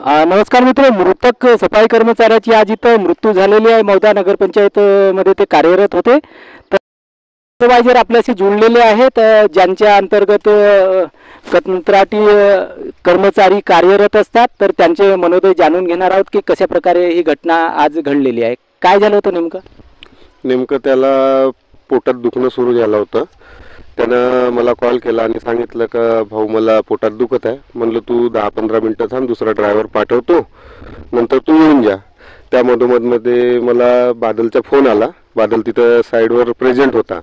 नमस्कार मित्र. मृतक सफाई कर्मचाऱ्याची आज इथं मृत्यू झालेली आहे. मौदा नगरपंचायत मध्ये ते कार्यरत होते. तर सुपरवायझर आपल्याशी जोडलेले आहेत, ज्यांच्या अंतर्गत कंत्राटी कर्मचारी कार्यरत असतात. तर त्यांचे मनोदय जाणून घेणार आहोत की कशा प्रकारे ही घटना आज घडलेली आहे. काय झालं होतं नेमकं त्याला पोटात दुखणं सुरू झालं होतं. त्यानं मला कॉल केला आणि सांगितलं का भाऊ मला पोटात दुखत आहे. म्हणलं तू 10-15 मिनटं थांब, दुसरा ड्रायव्हर पाठवतो, नंतर तू येऊन जा. त्या मधोमधमध्ये मला बादलचा फोन आला. बादल तिथं साईडवर प्रेझेंट होता.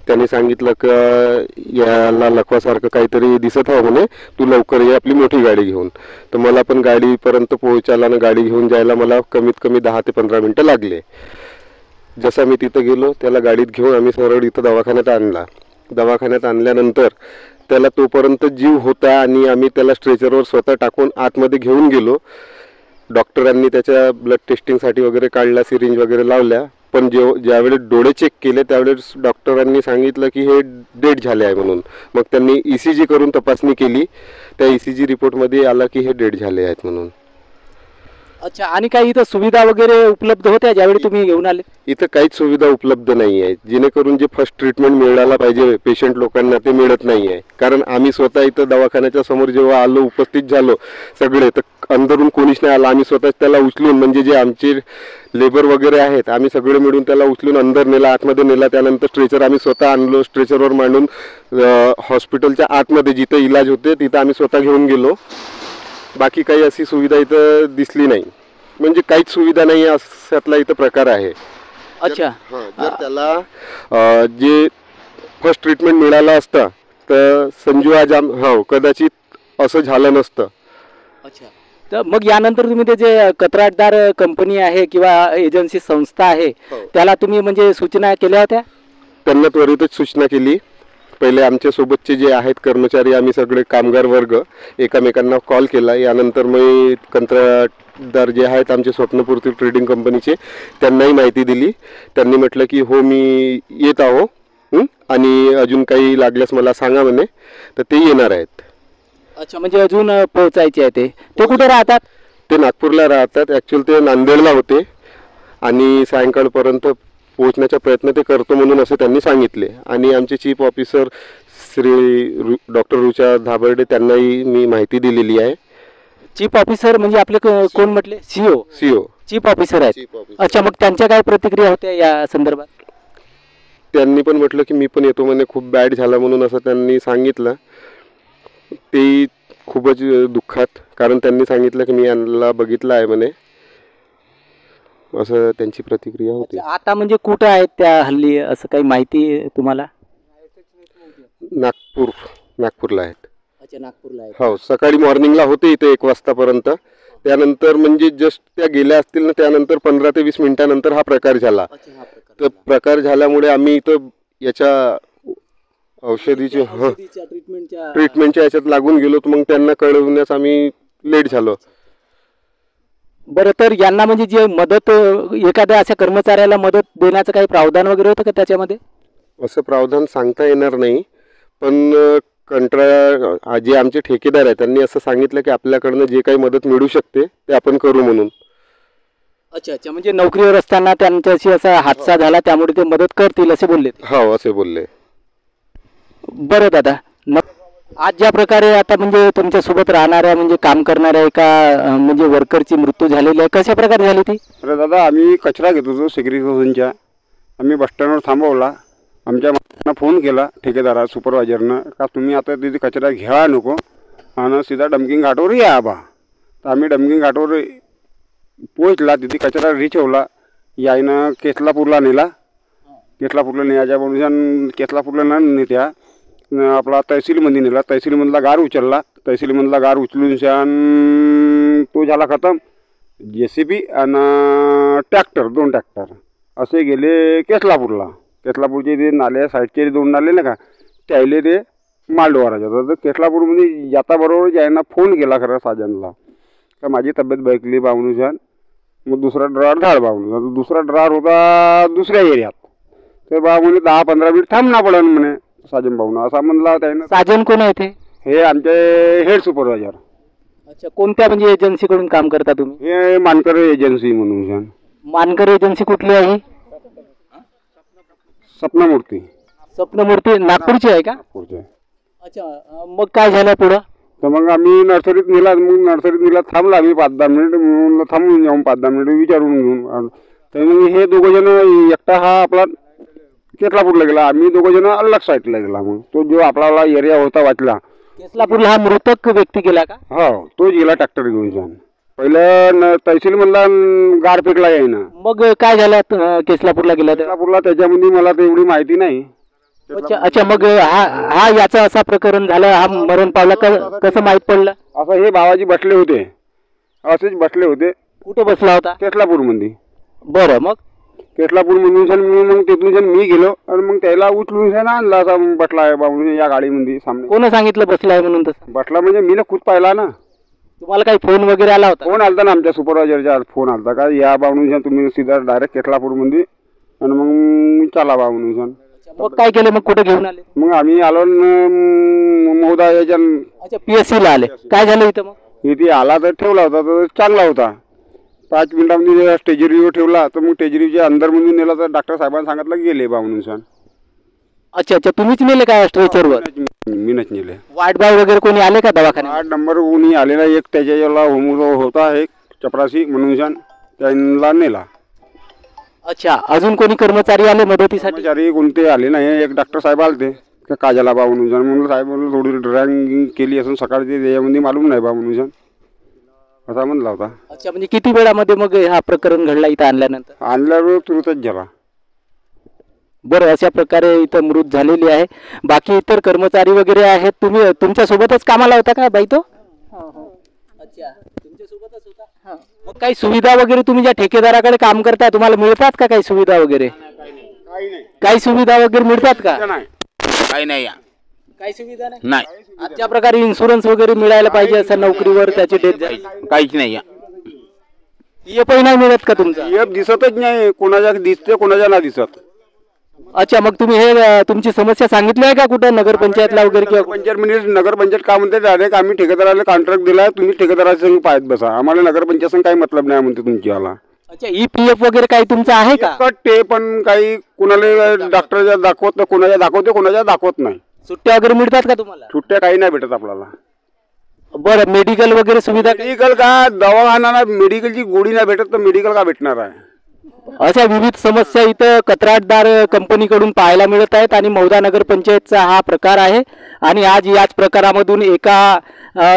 त्याने सांगितलं का याला लखवासारखं काहीतरी दिसत आहे म्हणे, तू लवकर ये आपली मोठी गाडी घेऊन. तर मला पण गाडीपर्यंत पोहोचायला ना गाडी घेऊन जायला मला कमीत कमी 10 ते 15 मिनटं लागले. जसं मी तिथं गेलो त्याला गाडीत घेऊन आम्ही सरळ इथं दवाखान्यात आणला. दवाखान्यात आणल्यानंतर त्याला तोपर्यंत जीव होता आणि आम्ही त्याला स्ट्रेचरवर स्वतः टाकून आतमध्ये घेऊन गेलो. डॉक्टरांनी त्याच्या ब्लड टेस्टिंगसाठी वगैरे काढला, सिरिंज वगैरे लावल्या. पण ज्यावेळेस डोळे चेक केले त्यावेळेस डॉक्टरांनी सांगितलं की हे डेड झाले आहे म्हणून. मग त्यांनी ECG करून तपासणी केली. त्या ECG रिपोर्टमध्ये आला की हे डेड झाले आहेत म्हणून. अच्छा, आणि काही इथं सुविधा वगैरे उपलब्ध होत्या ज्यावेळी तुम्ही घेऊन आले? इथं काहीच सुविधा उपलब्ध नाही आहे, जेणेकरून जे फर्स्ट ट्रीटमेंट मिळायला पाहिजे पेशंट लोकांना ते मिळत नाही आहे. कारण आम्ही स्वतः इथं दवाखान्याच्या समोर जेव्हा आलो, उपस्थित झालो सगळे, तर अंदरून कोणीच नाही आला. आम्ही स्वतःच त्याला उचलून, म्हणजे जे आमचे लेबर वगैरे आहेत, आम्ही सगळे मिळून त्याला उचलून अंदर नेला, आतमध्ये नेला. त्यानंतर स्ट्रेचर आम्ही स्वतः आणलो, स्ट्रेचरवर मांडून हॉस्पिटलच्या आतमध्ये जिथं इलाज होते तिथं आम्ही स्वतः घेऊन गेलो. बाकी काही अशी सुविधा इथं दिसली नाही, म्हणजे काहीच सुविधा नाही अशातला इथं प्रकार आहे. अच्छा, जर त्याला जे फर्स्ट ट्रीटमेंट मिळालं असतं तर संजू आजाम कदाचित असं झालं नसतं. अच्छा, तर मग यानंतर तुम्ही ते जे कंत्राटदार कंपनी आहे किंवा एजन्सी संस्था आहे त्याला तुम्ही म्हणजे सूचना केल्या होत्या? त्यांना त्वरितच सूचना केली. पहिले आमच्या सोबतचे जे आहेत कर्मचारी, आम्ही सगळे कामगार वर्ग एकमेकांना कॉल केला. यानंतर मी कंत्राटदार जे आहेत आमचे स्वप्नपूर्ती ट्रेडिंग कंपनीचे, त्यांनाही माहिती दिली. त्यांनी म्हटलं की हो मी येत आहो आणि अजून काही लागल्यास मला सांगा म्हणे. तर ते येणार आहेत. अच्छा, म्हणजे अजून पोहोचायचे आहे. ते कुठे राहतात? ते नागपूरला राहतात. ॲक्च्युअली ते नांदेडला होते आणि सायंकाळपर्यंत पोहोचण्याचा प्रयत्न ते करतो म्हणून असं त्यांनी सांगितले. आणि आमचे chief officer Shri doctor Rucha Dhabarde, त्यांनाही मी माहिती दिलेली आहे. चीफ ऑफिसर म्हणजे आपले कोण म्हटले? CEO चीफ ऑफिसर आहेत. अच्छा, मग त्यांच्या काय प्रतिक्रिया होत्या या संदर्भात? त्यांनी पण म्हटलं की मी पण येतो म्हणे, खूप बॅड झाला म्हणून असं त्यांनी सांगितलं. ते खूपच दुःखात, कारण त्यांनी सांगितलं की मी यांना बघितलं आहे म्हणे, असं त्यांची प्रतिक्रिया होती. आता म्हणजे कुठं आहेत त्या हल्ली, असं काही माहिती तुम्हाला? नागपूरला आहेत. अच्छा, नागपूरला आहेत. हो, सकाळी मॉर्निंगला होते इथे 1 वाजतापर्यंत. त्यानंतर म्हणजे जस्ट त्या गेल्या असतील ना, त्यानंतर 15 ते 20 मिनिटानंतर हा प्रकार झाला. तर प्रकार झाल्यामुळे आम्ही इथं याच्या औषधीचे ट्रीटमेंटच्या याच्यात लागून गेलो. तर मग त्यांना कळवण्यास आम्ही लेट झालो. बरं, तर यांना म्हणजे जे मदत, एखाद्या अशा कर्मचाऱ्याला मदत देण्याचं काही प्रावधान वगैरे होतं का त्याच्यामध्ये? असं प्रावधान सांगता येणार नाही, पण जे आमचे ठेकेदार आहेत त्यांनी असं सांगितलं की आपल्याकडनं जे काही मदत मिळू शकते ते आपण करू म्हणून. अच्छा, म्हणजे नोकरीवर असताना त्यांच्याशी असा हादसा झाला त्यामुळे ते मदत करतील असे बोलले? हो, असे बोलले. बरं दादा, आज ज्या प्रकारे आता म्हणजे तुमच्या सोबत राहणाऱ्या म्हणजे काम करणाऱ्या एका म्हणजे वर्करची मृत्यू झालेली आहे, कशा प्रकारे झाली ती? अरे दादा, आम्ही कचरा घेत होतो सेग्रिगेशनच्या. आम्ही बसस्टँडवर थांबवला. आमच्या माणसांना फोन केला ठेकेदारा सुपरवायझरनं का तुम्ही आता तिथे कचरा घ्या नको आणि सीधा डम्पिंग घाटावर या बा. तर आम्ही डम्पिंग घाटावर पोहोचला. तिथे कचरा रिचवला. यायनं केसलापूरला नेला. केसलापूरला न्यायच्या म्हणून केसलापूरला न नेत्या आपला तहसीलमध्ये नेला. तहसीलमधला गार उचलला. तहसीलमधला गार उचलून शान तो झाला खतम. JCB आणि ट्रॅक्टर, 2 ट्रॅक्टर असे गेले केसलापूरला. केसलापूरचे ते नाले साईडचे 2 नाले ना का, त्याले ते मालडोहारा जातात. तर केसलापूरमध्ये जाताबरोबर ज्यांना फोन केला खरं साजनला का माझी तब्येत बळकली बावणूशान. मग दुसरा ड्रायव्हर धाड बावणू. दुसरा ड्रायव्हर होता दुसऱ्या एरियात. तर बा म्हणे 10-15 मिनिट थांबना पडेल म्हणे साजन भाऊनं, असा म्हणला त्यानं. साजन कोण आहे ते? हे आमचे हेड सुपरवायझर. अच्छा, कोणत्या म्हणजे एजन्सीकडून काम करता तुम्ही? हे मानकर एजन्सी म्हणून छान. मानकर एजन्सी कुठली आहे? सपनामूर्ती स्वप्नमूर्ती नागपूरची आहे का? नागपूरचे. अच्छा, मग काय झालं पुढं? तर मग आम्ही नर्सरीत नेला. मग नर्सरीत नेला, थांबला आम्ही 5-10 मिनिट. म्हणलं थांबून जाऊन 5-10 मिनिट विचारून घेऊन. तर मग हे दोघं जण, एकटा हा आपला केतलापूरला गेला, आम्ही दोघं जण अलग साईडला गेला. मग तो जो आपला एरिया होता वाचला, केसलापूरला हा मृतक व्यक्ती गेला का? हो तोच गेला ट्रॅक्टर घेऊन छान. पहिलं तहसील मधला गार फेकला येईना. मग काय झालं केसलापूरला गेला तेव्हा? केतलापूरला त्याच्यामध्ये मला तर एवढी माहिती नाही. अच्छा अच्छा, मग हा याचा असा प्रकरण झालं, हा मरण पावला, कसं माहित पडलं? असं हे भावाजी बसले होते, असेच बसले होते कुठे बसला होता? केतलापूरमध्ये. बरं, मग केतलापूरमधून छान मग तिथून छान मी गेलो आणि मग त्याला उचलून छान आणला. असा बसला आहे बाबून या गाडीमध्ये सामने. कोण सांगितलं बसलाय म्हणून? तसं बसला म्हणजे मी खुद पाहिला ना. तुम्हाला काही फोन वगैरे आला होता? फोन आलता ना, आमच्या सुपरवायझरचा फोन आलता का या बाबून तुम्ही सीधा डायरेक्ट केतलापूरमध्ये आणि मग चला बाबून छान. मग काय केलं? मग कुठे घेऊन आले? मग आम्ही आलो महोदा याच्या. अच्छा, PSC ला आले. काय झालं इथं मग? इथे आला तर ठेवला होता, तर चांगला होता. 5 मिनिटांमध्ये स्टेजरीवर ठेवला. तर मग स्टेजरीच्या अंदरमध्ये नेला तर डॉक्टर साहेबांनी सांगितलं गेले बाबून छान. अच्छा अच्छा, तुम्हीच नेले का स्ट्रेचरवर? मीनच नेले. वार्ड बॉय वगैरे कोणी आले का दवाखान्यात? 8 नंबर कोणी आलेला एक त्याच्याला होता एक चपरासी म्हणून छान, त्यांना नेला. अच्छा, अजून कोणी कर्मचारी आले मदतीसाठी? कर्मचारी कोणते आले नाही. एक डॉक्टर साहेब आलते का काजाला बा म्हणून छान. म्हणून साहेब म्हणून थोडी ड्रॅगिंग केली असून सकाळची, त्याच्यामध्ये मालूम नाही बा म्हणून छान असा म्हणला होता. अच्छा, म्हणजे किती वेळामध्ये मग हा प्रकरण घडला इथं आणल्यानंतर? आणल्यावर तुरंतच झाला. बरं, अशा प्रकारे इथं मृत झालेली आहे. बाकी इतर कर्मचारी वगैरे आहेत. तुम्ही तुमच्या सोबतच कामाला होता का बाई तो? अच्छा, तुमच्या सोबतच होता. मग काही सुविधा वगैरे तुम्ही ज्या ठेकेदाराकडे काम करताय तुम्हाला मिळतात का काही सुविधा वगैरे? काही सुविधा वगैरे मिळतात का? काही नाही. काही सुविधा नाही. ज्या प्रकारे इन्शुरन्स वगैरे मिळायला पाहिजे असं नोकरीवर त्याची डेथ झाली, काहीच नाही. PF नाही मिळत का तुमचा? PF दिसतच नाही. कोणाच्या दिसते, कोणाच्या ना दिसत. अच्छा, मग तुम्ही हे तुमची समस्या सांगितली आहे का कुठं नगरपंचायतला वगैरे किंवा? पंचायत नगरपंचायत काय म्हणते डायरेक्ट आम्ही ठेकेदाराला कॉन्ट्रॅक्ट दिलाय, तुम्ही ठेकेदाराच्या संग पाहत बसा, आम्हाला नगरपंचायत काही मतलब नाही म्हणते तुमची आला. अच्छा, EPF वगैरे काही तुमचं आहे का? ते पण काही कुणाला डॉक्टरच्या दाखवत, कोणाच्या दाखवते, कोणाच्या दाखवत नाही. सुट्ट्या वगैरे मिळतात का तुम्हाला? सुट्ट्या काही नाही भेटत आपल्याला. बरं, मेडिकल वगैरे सुविधा? मेडिकल का दवाखाना, मेडिकलची गोळी नाही भेटत तर मेडिकल का भेटणार आहे? अशा विविध समस्या इथं कंत्राटदार कंपनीकडून पाहायला मिळत आहेत आणि मौदा नगरपंचायतचा हा प्रकार आहे. आणि आज याच प्रकारामधून एका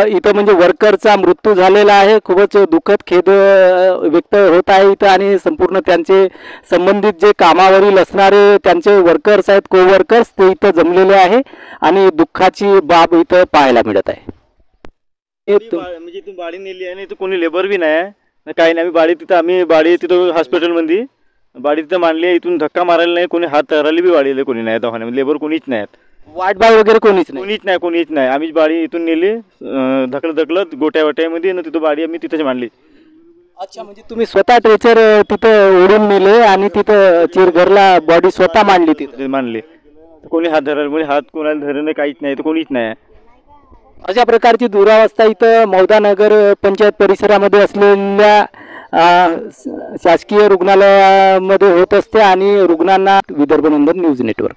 इथं म्हणजे वर्करचा मृत्यू झालेला आहे. खूपच दुःखद खेद व्यक्त होत आहे इथं. आणि संपूर्ण त्यांचे संबंधित जे कामावरील असणारे त्यांचे वर्कर्स आहेत, कोवर्कर्स, ते इथं जमलेले आहे आणि दुःखाची बाब इथं पाहायला मिळत आहे. म्हणजे इथून बाडी नेली आहे आणि इथं कोणी लेबर बी नाही, काही नाही. आम्ही बाडी तिथं हॉस्पिटलमध्ये बाडी तिथं मांडली आहे. इथून धक्का मारायला नाही, कोणी हात धरायला बी वाढलेले कोणी नाही. दवाखान्यामध्ये लेबर कोणीच नाहीत, वार्ड बॉय वगैरे कोणीच नाही. कोणीच नाही. आम्हीच बाडी इथून नेली ढकलत गोट्या वाट्यामध्ये आणि तिथं बाडी आम्ही तिथंच मांडली. अच्छा, म्हणजे तुम्ही स्वतः ट्रेचर तिथं ओढून नेले आणि तिथं चिरघरला बॉडी स्वतः मांडली तिथं? मांडली. कोणी हात धरायला, कोणी हात कोणाला धरणं काहीच नाही, तर कोणीच नाही. अशा प्रकारची दुरावस्था इथं मौदा नगर पंचायत परिसरामध्ये असलेल्या शासकीय रुग्णालयामध्ये होत असते. आणि रुग्णांना विदर्भ नंदन न्यूज नेटवर्क.